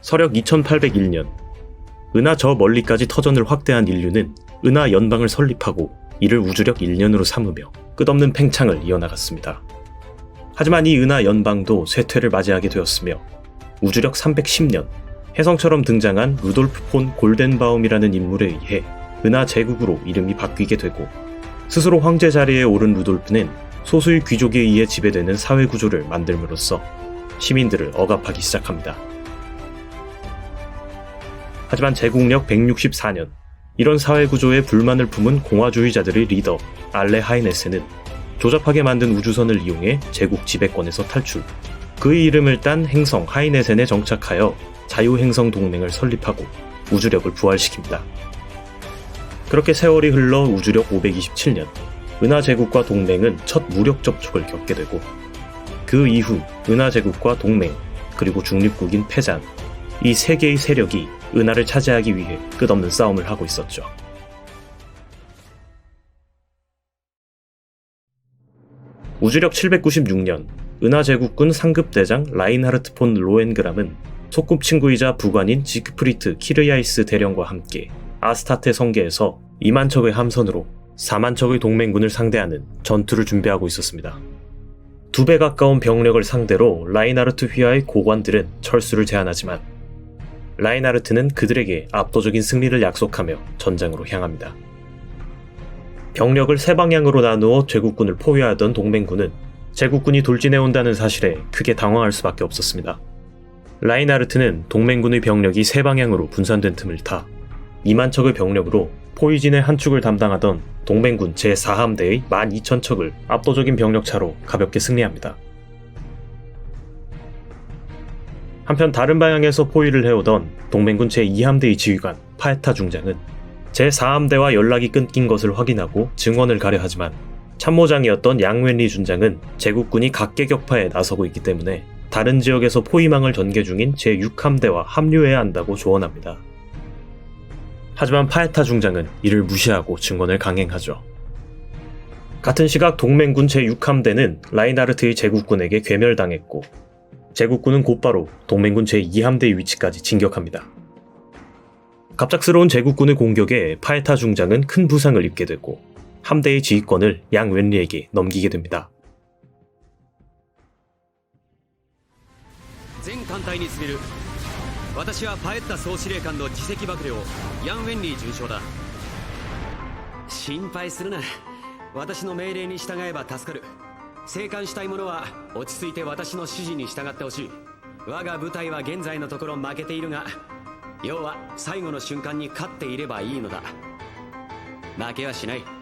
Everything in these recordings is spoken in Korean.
서력 2801년 은하 저 멀리까지 터전을 확대한 인류는 은하 연방을 설립하고 이를 우주력 1년으로 삼으며 끝없는 팽창을 이어나갔습니다. 하지만 이 은하 연방도 쇠퇴를 맞이하게 되었으며 우주력 310년 혜성처럼 등장한 루돌프 폰 골덴바움이라는 인물에 의해 은하 제국으로 이름이 바뀌게 되고 스스로 황제 자리에 오른 루돌프는 소수의 귀족에 의해 지배되는 사회 구조를 만들므로써 시민들을 억압하기 시작합니다. 하지만 제국력 164년 이런 사회 구조에 불만을 품은 공화주의자들의 리더 알레 하이네세는 조잡하게 만든 우주선을 이용해 제국 지배권에서 탈출, 그의 이름을 딴 행성 하이네센에 정착하여 자유행성 동맹을 설립하고 우주력을 부활시킵니다. 그렇게 세월이 흘러 우주력 527년 은하 제국과 동맹은 첫 무력 접촉을 겪게 되고 그 이후 은하 제국과 동맹 그리고 중립국인 페잔 이 세 개의 세력이 은하를 차지하기 위해 끝없는 싸움을 하고 있었죠. 우주력 796년 은하 제국군 상급대장 라인하르트 폰 로엔그람은 소꿉친구이자 부관인 지크프리트 키르야이스 대령과 함께 아스타테 성계에서 2만 척의 함선으로 4만 척의 동맹군을 상대하는 전투를 준비하고 있었습니다. 2배 가까운 병력을 상대로 라인하르트 휘하의 고관들은 철수를 제안하지만 라인하르트는 그들에게 압도적인 승리를 약속하며 전장으로 향합니다. 병력을 세 방향으로 나누어 제국군을 포위하던 동맹군은 제국군이 돌진해온다는 사실에 크게 당황할 수밖에 없었습니다. 라인하르트는 동맹군의 병력이 세 방향으로 분산된 틈을 타 2만 척의 병력으로 포위진의 한 축을 담당하던 동맹군 제4함대의 12,000척을 압도적인 병력 차로 가볍게 승리합니다. 한편 다른 방향에서 포위를 해오던 동맹군 제2함대의 지휘관 파에타 중장은 제4함대와 연락이 끊긴 것을 확인하고 증원을 가려 하지만 참모장이었던 양웬리 준장은 제국군이 각계격파에 나서고 있기 때문에 다른 지역에서 포위망을 전개 중인 제6함대와 합류해야 한다고 조언합니다. 하지만 파에타 중장은 이를 무시하고 증원을 강행하죠. 같은 시각 동맹군 제6함대는 라인하르트의 제국군에게 괴멸당했고 제국군은 곧바로 동맹군 제2함대의 위치까지 진격합니다. 갑작스러운 제국군의 공격에 파에타 중장은 큰 부상을 입게 되고 함대의 지휘권을 양 웬리에게 넘기게 됩니다. 全艦隊に告げる。私はパエッタ総司令官の次席幕僚ヤン・ウェンリー准将だ。心配するな。私の命令に従えば助かる。生還したい者は落ち着いて私の指示に従ってほしい。我が部隊は現在のところ負けているが、要は最後の瞬間に勝っていればいいのだ。負けはしない。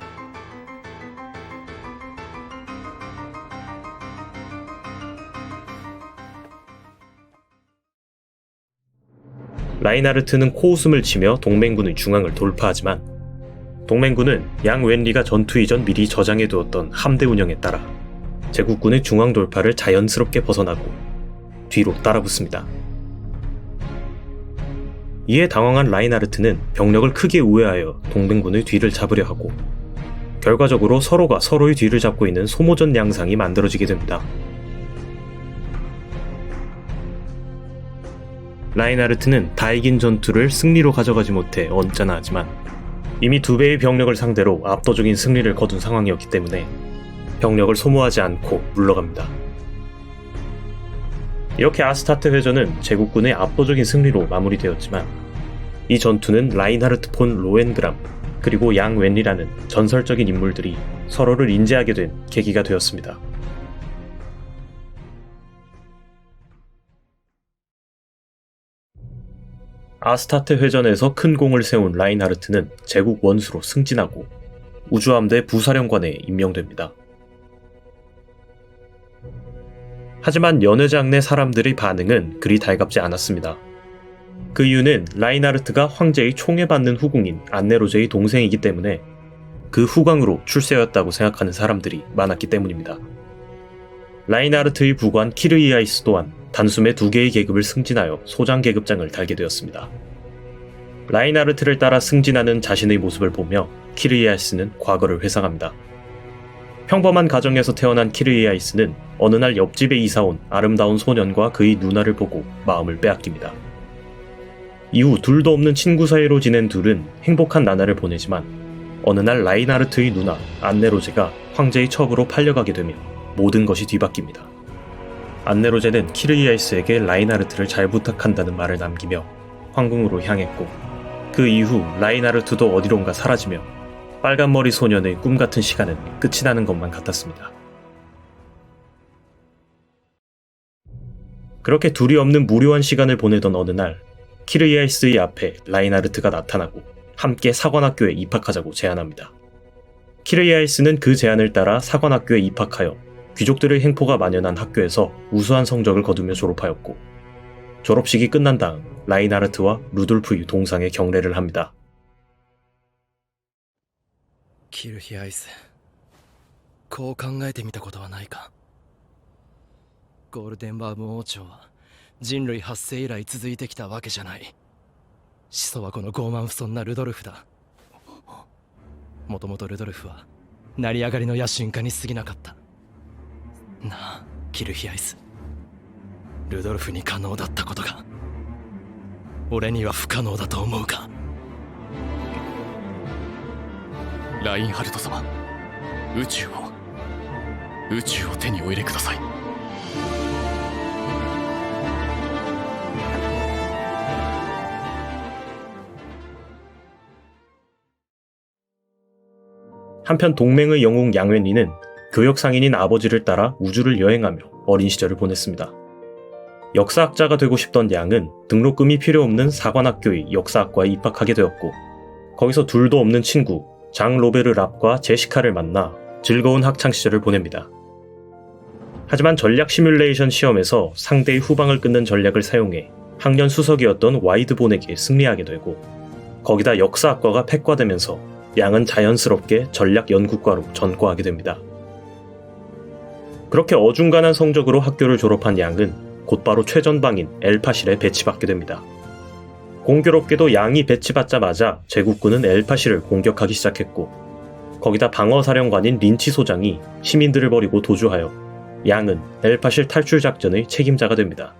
라인하르트는 코웃음을 치며 동맹군의 중앙을 돌파하지만 동맹군은 양 웬리가 전투 이전 미리 저장해두었던 함대 운영에 따라 제국군의 중앙 돌파를 자연스럽게 벗어나고 뒤로 따라붙습니다. 이에 당황한 라인하르트는 병력을 크게 우회하여 동맹군의 뒤를 잡으려 하고 결과적으로 서로가 서로의 뒤를 잡고 있는 소모전 양상이 만들어지게 됩니다. 라인하르트는 다 이긴 전투를 승리로 가져가지 못해 언짢아하지만 이미 2배의 병력을 상대로 압도적인 승리를 거둔 상황이었기 때문에 병력을 소모하지 않고 물러갑니다. 이렇게 아스타테 회전은 제국군의 압도적인 승리로 마무리되었지만 이 전투는 라인하르트 폰 로엔그람 그리고 양 웬리라는 전설적인 인물들이 서로를 인지하게 된 계기가 되었습니다. 아스타테 회전에서 큰 공을 세운 라인하르트는 제국 원수로 승진하고 우주함대 부사령관에 임명됩니다. 하지만 연회장 내 사람들의 반응은 그리 달갑지 않았습니다. 그 이유는 라인하르트가 황제의 총애받는 후궁인 안네로제의 동생이기 때문에 그 후광으로 출세였다고 생각하는 사람들이 많았기 때문입니다. 라인하르트의 부관 키르이아이스 또한 단숨에 2개의 계급을 승진하여 소장 계급장을 달게 되었습니다. 라인하르트를 따라 승진하는 자신의 모습을 보며 키르이아이스는 과거를 회상합니다. 평범한 가정에서 태어난 키르이아이스는 어느 날 옆집에 이사온 아름다운 소년과 그의 누나를 보고 마음을 빼앗깁니다. 이후 둘도 없는 친구 사이로 지낸 둘은 행복한 나날을 보내지만 어느 날 라인하르트의 누나 안네로제가 황제의 첩으로 팔려가게 되며 모든 것이 뒤바뀝니다. 안네로제는 키르이아이스에게 라인하르트를 잘 부탁한다는 말을 남기며 황궁으로 향했고 그 이후 라인하르트도 어디론가 사라지며 빨간머리 소년의 꿈같은 시간은 끝이 나는 것만 같았습니다. 그렇게 둘이 없는 무료한 시간을 보내던 어느 날 키르이아이스의 앞에 라인하르트가 나타나고 함께 사관학교에 입학하자고 제안합니다. 키르이아이스는 그 제안을 따라 사관학교에 입학하여 귀족들의 행포가 만연한 학교에서 우수한 성적을 거두며 졸업하였고 졸업식이 끝난 다음 라인하르트와 루돌프의 동상에 경례를 합니다. キルヒアイス、こう考えてみたことはないか。ゴールデンバーム王朝は人類発生以来続いてきたわけじゃない。始祖はこの傲慢不遜なルドルフだ。もともとルドルフは成り上がりの野心家に過ぎなかった。なあ、キルヒアイス、ルドルフに可能だったことが俺には不可能だと思うか。ラインハルト様、宇宙を手にお入れください。 한편 동맹의 영웅 양웬리는 교역상인인 아버지를 따라 우주를 여행하며 어린 시절을 보냈습니다. 역사학자가 되고 싶던 양은 등록금이 필요 없는 사관학교의 역사학과에 입학하게 되었고 거기서 둘도 없는 친구 장 로베르 랍과 제시카를 만나 즐거운 학창시절을 보냅니다. 하지만 전략 시뮬레이션 시험에서 상대의 후방을 끊는 전략을 사용해 학년 수석이었던 와이드본에게 승리하게 되고 거기다 역사학과가 폐과되면서 양은 자연스럽게 전략연구과로 전과하게 됩니다. 그렇게 어중간한 성적으로 학교를 졸업한 양은 곧바로 최전방인 엘파실에 배치받게 됩니다. 공교롭게도 양이 배치받자마자 제국군은 엘파실을 공격하기 시작했고 거기다 방어사령관인 린치 소장이 시민들을 버리고 도주하여 양은 엘파실 탈출 작전의 책임자가 됩니다.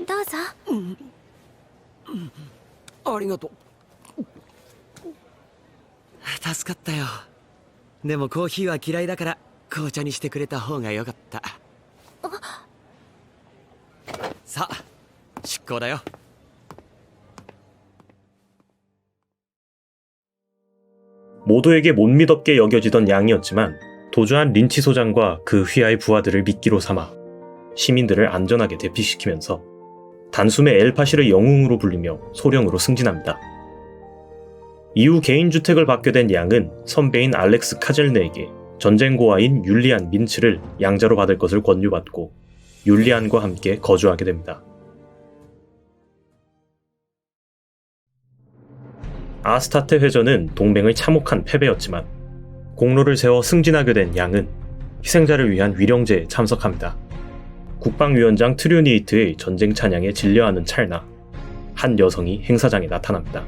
どうぞ。ありがとう。助かったよ。でもコーヒーは嫌いだから紅茶にしてくれた方がよかった。さあ出航だよ。 모두에게 못 믿었게 여겨지던 양이었지만 도주한 린치 소장과 그 휘하의 부하들을 미끼로 삼아 시민들을 안전하게 대피시키면서 단숨에 엘파실의 영웅으로 불리며 소령으로 승진합니다. 이후 개인주택을 받게 된 양은 선배인 알렉스 카젤네에게 전쟁고아인 율리안 민츠를 양자로 받을 것을 권유받고 율리안과 함께 거주하게 됩니다. 아스타테 회전은 동맹의 참혹한 패배였지만 공로를 세워 승진하게 된 양은 희생자를 위한 위령제에 참석합니다. 국방위원장 트류니이트의 전쟁 찬양에 진려하는 찰나 한 여성이 행사장에 나타납니다.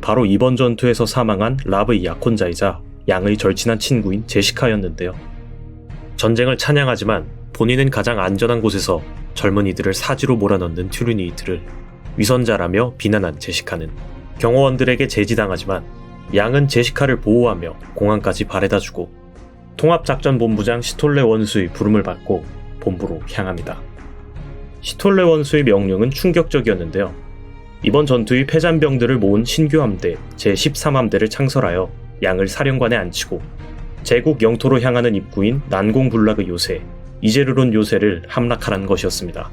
바로 이번 전투에서 사망한 랍의 약혼자이자 양의 절친한 친구인 제시카였는데요. 전쟁을 찬양하지만 본인은 가장 안전한 곳에서 젊은이들을 사지로 몰아넣는 트류니이트를 위선자라며 비난한 제시카는 경호원들에게 제지당하지만 양은 제시카를 보호하며 공항까지 바래다주고 통합작전본부장 시톨레 원수의 부름을 받고 본부로 향합니다. 시톨레 원수의 명령은 충격적이었는데요. 이번 전투의 패잔병들을 모은 신규 함대 제13함대를 창설하여 양을 사령관에 앉히고 제국 영토로 향하는 입구인 난공불락의 요새 이제르론 요새를 함락하라는 것이었습니다.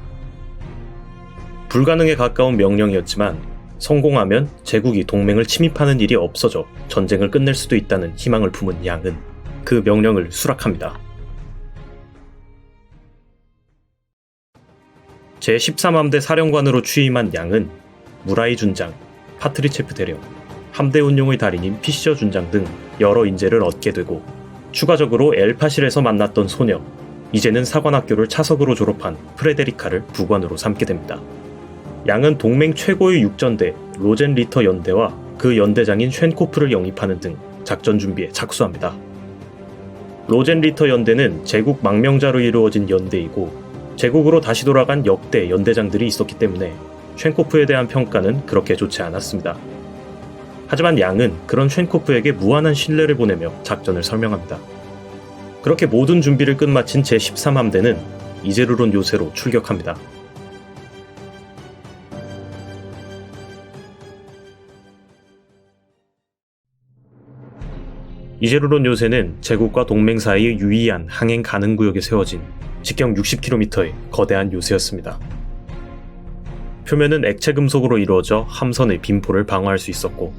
불가능에 가까운 명령이었지만 성공하면 제국이 동맹을 침입하는 일이 없어져 전쟁을 끝낼 수도 있다는 희망을 품은 양은 그 명령을 수락합니다. 제13함대 사령관으로 취임한 양은 무라이 준장, 파트리체프 대령, 함대 운용의 달인인 피셔 준장 등 여러 인재를 얻게 되고 추가적으로 엘파실에서 만났던 소녀, 이제는 사관학교를 차석으로 졸업한 프레데리카를 부관으로 삼게 됩니다. 양은 동맹 최고의 육전대 로젠 리터 연대와 그 연대장인 쉔코프를 영입하는 등 작전 준비에 착수합니다. 로젠리터 연대는 제국 망명자로 이루어진 연대이고 제국으로 다시 돌아간 역대 연대장들이 있었기 때문에 쉔코프에 대한 평가는 그렇게 좋지 않았습니다. 하지만 양은 그런 쉔코프에게 무한한 신뢰를 보내며 작전을 설명합니다. 그렇게 모든 준비를 끝마친 제13함대는 이제르론 요새로 출격합니다. 이제르론 요새는 제국과 동맹 사이의 유의한 항행 가능 구역에 세워진 직경 60km의 거대한 요새였습니다. 표면은 액체 금속으로 이루어져 함선의 빈포를 방어할 수 있었고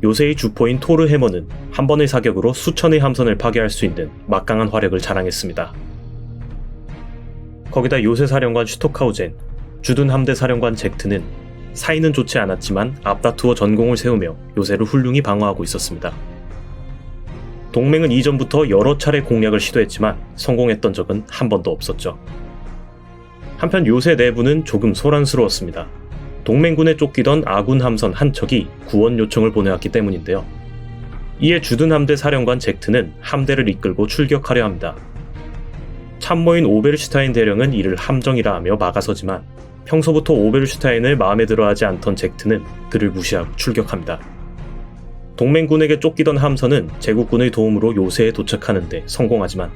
요새의 주포인 토르 해머는 한 번의 사격으로 수천의 함선을 파괴할 수 있는 막강한 화력을 자랑했습니다. 거기다 요새 사령관 슈토카우젠, 주둔 함대 사령관 젝트는 사이는 좋지 않았지만 앞다투어 전공을 세우며 요새를 훌륭히 방어하고 있었습니다. 동맹은 이전부터 여러 차례 공략을 시도했지만 성공했던 적은 한 번도 없었죠. 한편 요새 내부는 조금 소란스러웠습니다. 동맹군에 쫓기던 아군 함선 한 척이 구원 요청을 보내왔기 때문인데요. 이에 주둔 함대 사령관 젝트는 함대를 이끌고 출격하려 합니다. 참모인 오베르슈타인 대령은 이를 함정이라 하며 막아서지만 평소부터 오베르슈타인을 마음에 들어하지 않던 젝트는 그를 무시하고 출격합니다. 동맹군에게 쫓기던 함선은 제국군의 도움으로 요새에 도착하는데 성공하지만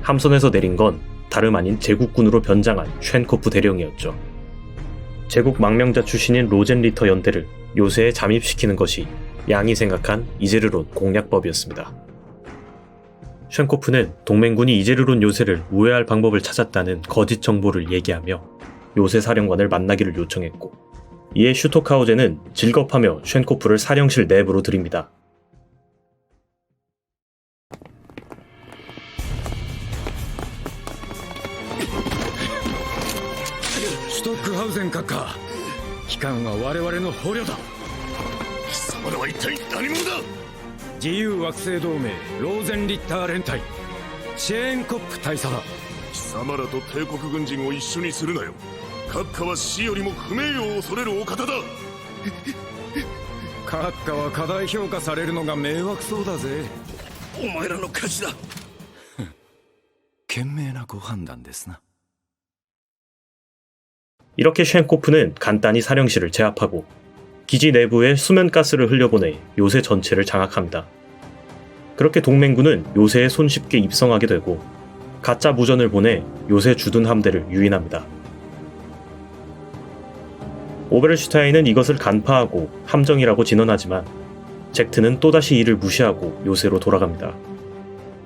함선에서 내린 건 다름 아닌 제국군으로 변장한 쉔코프 대령이었죠. 제국 망명자 출신인 로젠리터 연대를 요새에 잠입시키는 것이 양이 생각한 이제르론 공략법이었습니다. 쉔코프는 동맹군이 이제르론 요새를 우회할 방법을 찾았다는 거짓 정보를 얘기하며 요새 사령관을 만나기를 요청했고 이에 슈토카우제는 질겁하며 쉔코프를 사령실 내부로 들입니다. 슈토크하우젠閣下、機関は我々の捕虜だ。貴様らは一体何者だ。自由惑星同盟ローゼンリッター連隊シェーンコップ大佐だ。貴様らと帝国軍人を一緒にするなよ。閣下は死よりも不名誉を恐れるお方だ。閣下は過大評価されるのが迷惑そうだぜ。お前らの勝ちだ。賢明なご判断ですな。 이렇게 쉔코프는 간단히 사령실을 제압하고 기지 내부에 수면가스를 흘려보내 요새 전체를 장악합니다. 그렇게 동맹군은 요새에 손쉽게 입성하게 되고 가짜 무전을 보내 요새 주둔 함대를 유인합니다. 오베르슈타인은 이것을 간파하고 함정이라고 진언하지만 젝트는 또다시 이를 무시하고 요새로 돌아갑니다.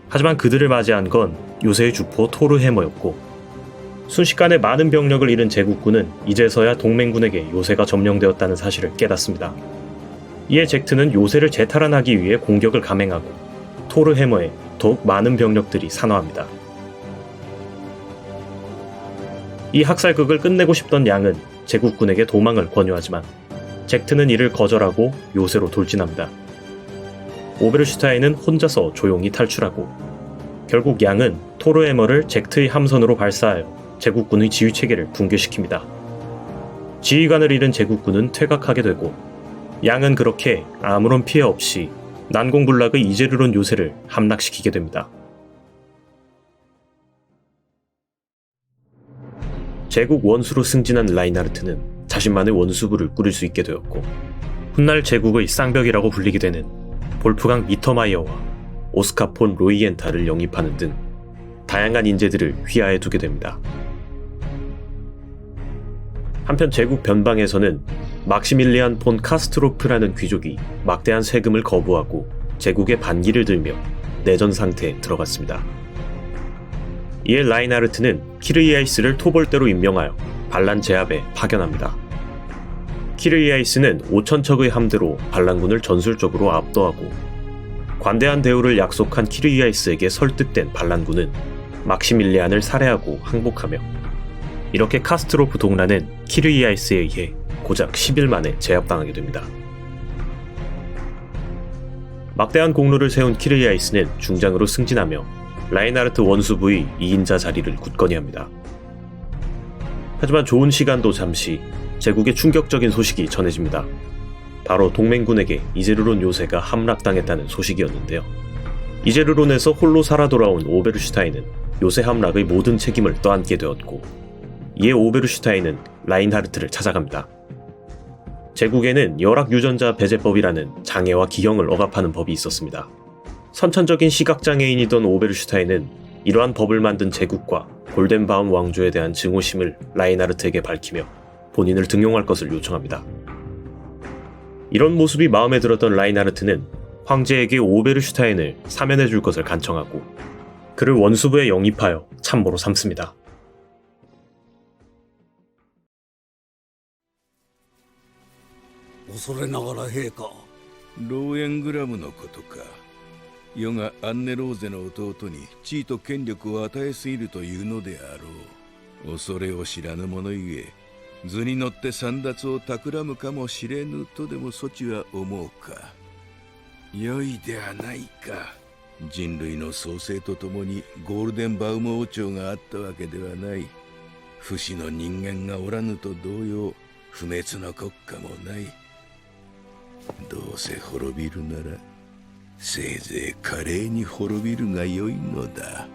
하지만 그들을 맞이한 건 요새의 주포 토르 해머였고 순식간에 많은 병력을 잃은 제국군은 이제서야 동맹군에게 요새가 점령되었다는 사실을 깨닫습니다. 이에 젝트는 요새를 재탈환하기 위해 공격을 감행하고 토르 해머에 더욱 많은 병력들이 산화합니다. 이 학살극을 끝내고 싶던 양은 제국군에게 도망을 권유하지만 젝트는 이를 거절하고 요새로 돌진합니다. 오베르슈타인은 혼자서 조용히 탈출하고 결국 양은 토르 해머를 젝트의 함선으로 발사하여 제국군의 지휘체계를 붕괴시킵니다. 지휘관을 잃은 제국군은 퇴각하게 되고 양은 그렇게 아무런 피해 없이 난공불락의 이제르론 요새를 함락시키게 됩니다. 제국 원수로 승진한 라인하르트는 자신만의 원수부를 꾸릴 수 있게 되었고 훗날 제국의 쌍벽이라고 불리게 되는 볼프강 미터마이어와 오스카 폰 로이엔타를 영입하는 등 다양한 인재들을 휘하에 두게 됩니다. 한편 제국 변방에서는 막시밀리안 폰 카스트로프라는 귀족이 막대한 세금을 거부하고 제국의 반기를 들며 내전 상태에 들어갔습니다. 이에 라인하르트는 키르이아이스를 토벌대로 임명하여 반란 제압에 파견합니다. 키르이아이스는 5,000척의 함대로 반란군을 전술적으로 압도하고 관대한 대우를 약속한 키르이아이스에게 설득된 반란군은 막시밀리안을 살해하고 항복하며 이렇게 카스트로프 동란은 키르이아이스에 의해 고작 10일 만에 제압당하게 됩니다. 막대한 공로를 세운 키르이아이스는 중장으로 승진하며 라인하르트 원수부의 2인자 자리를 굳건히 합니다. 하지만 좋은 시간도 잠시 제국의 충격적인 소식이 전해집니다. 바로 동맹군에게 이제르론 요새가 함락당했다는 소식이었는데요. 이제르론에서 홀로 살아 돌아온 오베르슈타인은 요새 함락의 모든 책임을 떠안게 되었고, 이에 오베르슈타인은 라인하르트를 찾아갑니다. 제국에는 열악유전자 배제법이라는 장애와 기형을 억압하는 법이 있었습니다. 선천적인 시각장애인이던 오베르슈타인은 이러한 법을 만든 제국과 골덴바움 왕조에 대한 증오심을 라인하르트에게 밝히며 본인을 등용할 것을 요청합니다. 이런 모습이 마음에 들었던 라인하르트는 황제에게 오베르슈타인을 사면해줄 것을 간청하고 그를 원수부에 영입하여 참모로 삼습니다. 恐れながら陛下、ローエングラムのことか。世がアンネローゼの弟に地位と権力を与えすぎるというのであろう。恐れを知らぬ者ゆえ、図に乗って簒奪を企むかもしれぬとでもそちは思うか。良いではないか。人類の創生とともにゴールデンバウム王朝があったわけではない。不死の人間がおらぬと同様、不滅の国家もない。どうせ滅びるなら、せいぜい華麗に滅びるがよいのだ。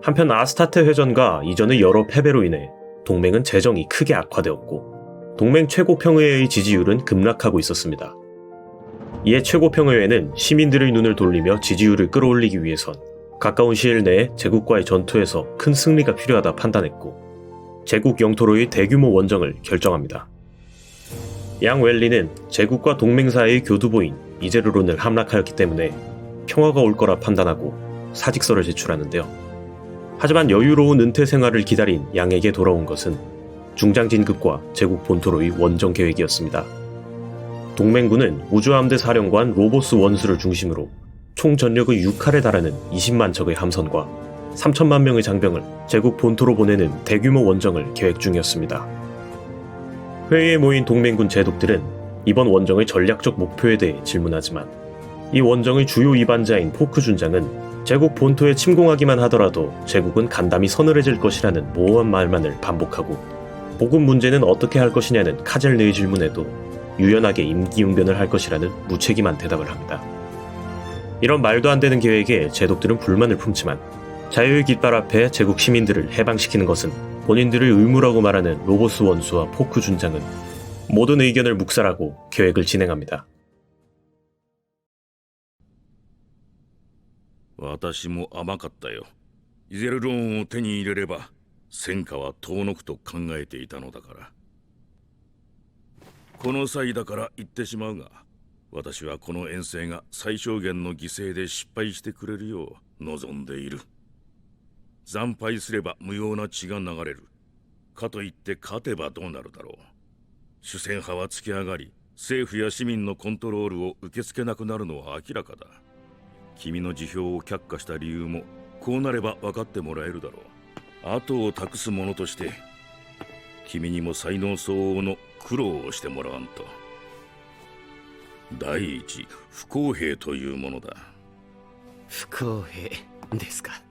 한편 아스타테 회전과 이전의 여러 패배로 인해 동맹은 재정이 크게 악화되었고 동맹 최고평의회의 지지율은 급락하고 있었습니다. 이에 최고평의회는 시민들의 눈을 돌리며 지지율을 끌어올리기 위해선 가까운 시일 내에 제국과의 전투에서 큰 승리가 필요하다 판단했고 제국 영토로의 대규모 원정을 결정합니다. 양 웰리는 제국과 동맹 사이의 교두보인 이제르론을 함락하였기 때문에 평화가 올 거라 판단하고 사직서를 제출하는데요. 하지만 여유로운 은퇴 생활을 기다린 양에게 돌아온 것은 중장 진급과 제국 본토로의 원정 계획이었습니다. 동맹군은 우주함대 사령관 로보스 원수를 중심으로 총 전력의 6할에 달하는 20만 척의 함선과 3천만 명의 장병을 제국 본토로 보내는 대규모 원정을 계획 중이었습니다. 회의에 모인 동맹군 제독들은 이번 원정의 전략적 목표에 대해 질문하지만 이 원정의 주요 이반자인 포크 준장은 제국 본토에 침공하기만 하더라도 제국은 간담이 서늘해질 것이라는 모호한 말만을 반복하고 보급 문제는 어떻게 할 것이냐는 카젤르의 질문에도 유연하게 임기응변을 할 것이라는 무책임한 대답을 합니다. 이런 말도 안 되는 계획에 제독들은 불만을 품지만 자유의 깃발 앞에 제국 시민들을 해방시키는 것은 본인들의 의무라고 말하는 로보스 원수와 포크 준장은 모든 의견을 묵살하고 계획을 진행합니다. 私も甘かったよ。イゼルローンを手に入れれば戦果は遠のくと考えていたのだから。この際だから言ってしまうが、私はこの遠征が最小限の犠牲で失敗してくれるよう望んでいる。惨敗すれば無用な血が流れる。かといって勝てばどうなるだろう。主戦派は突き上がり、政府や市民のコントロールを受け付けなくなるのは明らかだ。君の辞表を却下した理由もこうなれば分かってもらえるだろう。後を託す者として君にも才能相応の苦労をしてもらわんと。第一不公平というものだ。不公平ですか。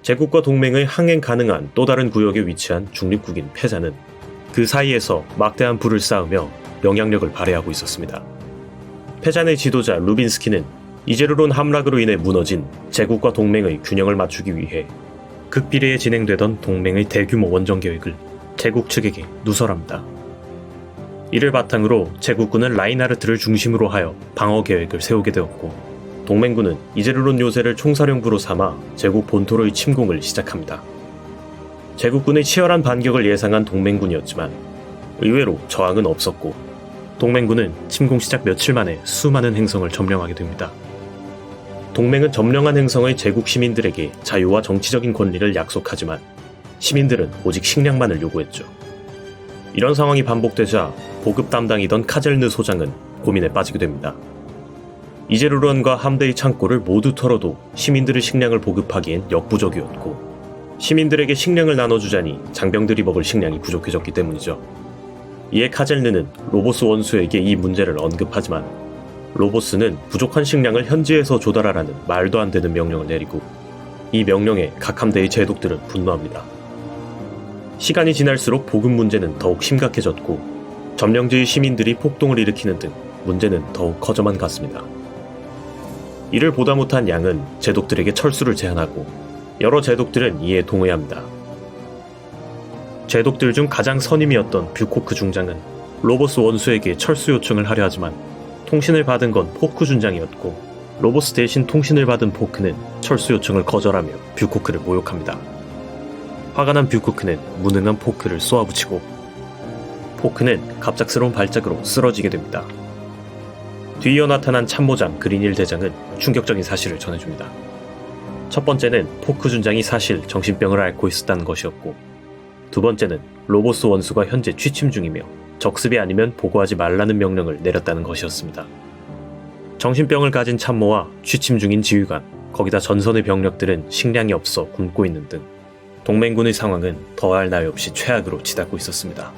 제국과 동맹의 항행 가능한 또 다른 구역에 위치한 중립국인 페자는 그 사이에서 막대한 부를 쌓으며 영향력을 발휘하고 있었습니다. 페잔의 지도자 루빈스키는 이제르론 함락으로 인해 무너진 제국과 동맹의 균형을 맞추기 위해 극비리에 진행되던 동맹의 대규모 원정 계획을 제국 측에게 누설합니다. 이를 바탕으로 제국군은 라인하르트를 중심으로 하여 방어 계획을 세우게 되었고 동맹군은 이제르론 요새를 총사령부로 삼아 제국 본토로의 침공을 시작합니다. 제국군의 치열한 반격을 예상한 동맹군이었지만 의외로 저항은 없었고 동맹군은 침공 시작 며칠 만에 수많은 행성을 점령하게 됩니다. 동맹은 점령한 행성의 제국 시민들에게 자유와 정치적인 권리를 약속하지만 시민들은 오직 식량만을 요구했죠. 이런 상황이 반복되자 보급 담당이던 카젤느 소장은 고민에 빠지게 됩니다. 이제르론과 함대의 창고를 모두 털어도 시민들의 식량을 보급하기엔 역부족이었고 시민들에게 식량을 나눠주자니 장병들이 먹을 식량이 부족해졌기 때문이죠. 이에 카젤느는 로보스 원수에게 이 문제를 언급하지만 로보스는 부족한 식량을 현지에서 조달하라는 말도 안 되는 명령을 내리고 이 명령에 각 함대의 제독들은 분노합니다. 시간이 지날수록 보급 문제는 더욱 심각해졌고 점령지의 시민들이 폭동을 일으키는 등 문제는 더욱 커져만 갔습니다. 이를 보다 못한 양은 제독들에게 철수를 제안하고 여러 제독들은 이에 동의합니다. 제독들 중 가장 선임이었던 뷰코크 중장은 로보스 원수에게 철수 요청을 하려 하지만 통신을 받은 건 포크 중장이었고 로보스 대신 통신을 받은 포크는 철수 요청을 거절하며 뷰코크를 모욕합니다. 화가 난 뷰코크는 무능한 포크를 쏘아붙이고 포크는 갑작스러운 발작으로 쓰러지게 됩니다. 뒤이어 나타난 참모장 그린힐 대장은 충격적인 사실을 전해줍니다. 첫 번째는 포크 준장이 사실 정신병을 앓고 있었다는 것이었고 두 번째는 로보스 원수가 현재 취침 중이며 적습이 아니면 보고하지 말라는 명령을 내렸다는 것이었습니다. 정신병을 가진 참모와 취침 중인 지휘관, 거기다 전선의 병력들은 식량이 없어 굶고 있는 등 동맹군의 상황은 더할 나위 없이 최악으로 치닫고 있었습니다.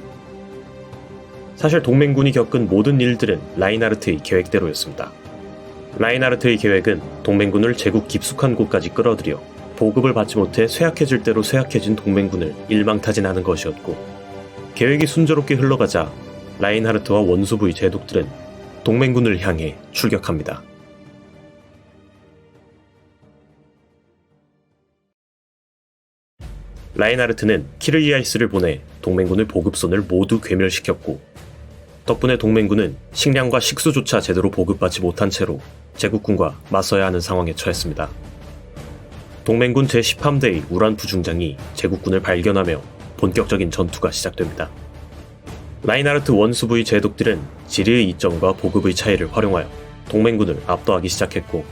사실 동맹군이 겪은 모든 일들은 라인하르트의 계획대로였습니다. 라인하르트의 계획은 동맹군을 제국 깊숙한 곳까지 끌어들여 보급을 받지 못해 쇠약해질 대로 쇠약해진 동맹군을 일망타진하는 것이었고 계획이 순조롭게 흘러가자 라인하르트와 원수부의 제독들은 동맹군을 향해 출격합니다. 라인하르트는 키르이아이스를 보내 동맹군의 보급선을 모두 괴멸시켰고 덕분에 동맹군은 식량과 식수조차 제대로 보급받지 못한 채로 제국군과 맞서야 하는 상황에 처했습니다. 동맹군 제10함대의 우란프 중장이 제국군을 발견하며 본격적인 전투가 시작됩니다. 라인하르트 원수부의 제독들은 지리의 이점과 보급의 차이를 활용하여 동맹군을 압도하기 시작했고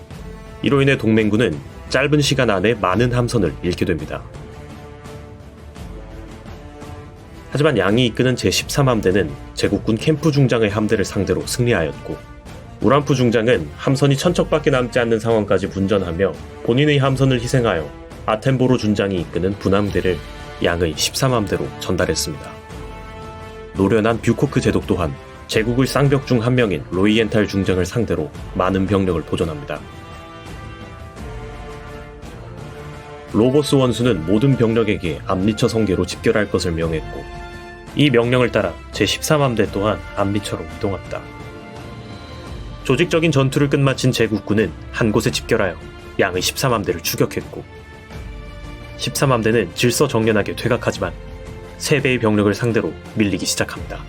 이로 인해 동맹군은 짧은 시간 안에 많은 함선을 잃게 됩니다. 하지만 양이 이끄는 제13함대는 제국군 캠프 중장의 함대를 상대로 승리하였고 우란프 중장은 함선이 천척밖에 남지 않는 상황까지 분전하며 본인의 함선을 희생하여 아텐보로 중장이 이끄는 분함대를 양의 13함대로 전달했습니다. 노련한 뷰코크 제독 또한 제국의 쌍벽 중 한 명인 로이엔탈 중장을 상대로 많은 병력을 보존합니다. 로보스 원수는 모든 병력에게 암리처 성계로 집결할 것을 명했고 이 명령을 따라 제13함대 또한 암리처로 이동합니다. 조직적인 전투를 끝마친 제국군은 한 곳에 집결하여 양의 13함대를 추격했고 13함대는 질서정연하게 퇴각하지만 3배의 병력을 상대로 밀리기 시작합니다.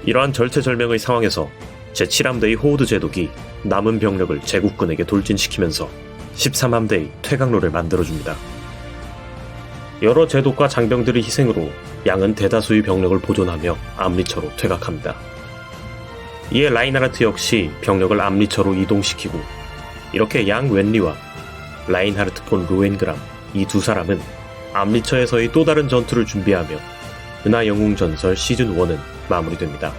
이러한 절체절명의 상황에서 제7함대의 호우드 제독이 남은 병력을 제국군에게 돌진시키면서 13함대의 퇴각로를 만들어줍니다. 여러 제독과 장병들의 희생으로 양은 대다수의 병력을 보존하며 암리처로 퇴각합니다. 이에 라인하르트 역시 병력을 암리처로 이동시키고 이렇게 양 웬리와 라인하르트 폰 로엔그람 이 두 사람은 암리처에서의 또 다른 전투를 준비하며 은하 영웅 전설 시즌 1은 마무리됩니다.